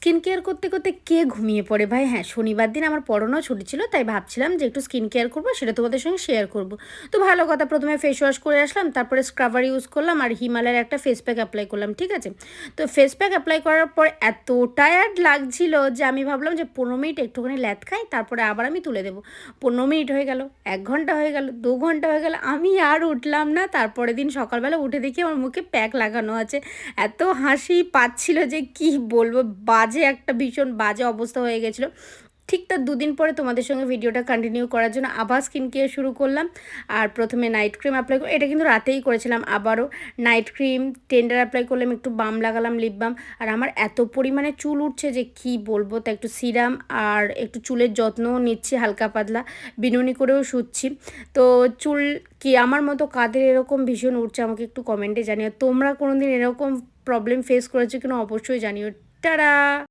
Skin care করতে করতে কে ঘুমিয়ে পড়ে ভাই। হ্যাঁ, শনিবার দিন আমার পড়ানো ছুটি ছিল, তাই ভাবছিলাম যে একটু স্কিন কেয়ার করবো, সেটা তোমাদের সঙ্গে শেয়ার করব। তো ভালো কথা, প্রথমে ফেস ওয়াশ করে আসলাম, তারপরে স্ক্রাবার ইউজ করলাম আর হিমালয়ের একটা ফেস প্যাক অ্যাপ্লাই করলাম, ঠিক আছে। তো ফেস প্যাক অ্যাপ্লাই করার পর এত টায়ার্ড লাগছিল যে আমি ভাবলাম যে 15 মিনিট একটুখানি ল্যাদ খাই, তারপরে আবার আমি তুলে দেবো। 15 মিনিট হয়ে গেল, 1 ঘন্টা হয়ে গেল, 2 ঘন্টা হয়ে গেল, আমি আর উঠলাম না। তারপরে দিন সকালবেলা উঠে দেখি আমার মুখে প্যাক লাগানো আছে। এত হাসি পাচ্ছিল যে কি বলবো, বাজে একটা ভীষণ বাজে অবস্থা হয়ে গেছিলো। ঠিক তার 2 দিন পরে তোমাদের সঙ্গে ভিডিওটা কন্টিনিউ করার জন্য আবার স্কিন কেয়ার শুরু করলাম। আর প্রথমে নাইট ক্রিম অ্যাপ্লাই এটা কিন্তু রাতেই করেছিলাম। আবারও নাইট ক্রিম, টেন্ডার অ্যাপ্লাই করলাম, একটু বাম লাগালাম, লিপ বাম। আর আমার এত পরিমাণে চুল উঠছে যে কি বলবো, তা একটু সিরাম আর একটু চুলের যত্নও নিচ্ছি, হালকা পাতলা বিনুনি করেও শুচ্ছি। তো চুল কি আমার মতো কাদের এরকম ভীষণ উঠছে আমাকে একটু কমেন্টে জানিও। তোমরা কোনোদিন এরকম প্রবলেম ফেস করেছো কিনা অবশ্যই জানিও। টাটা।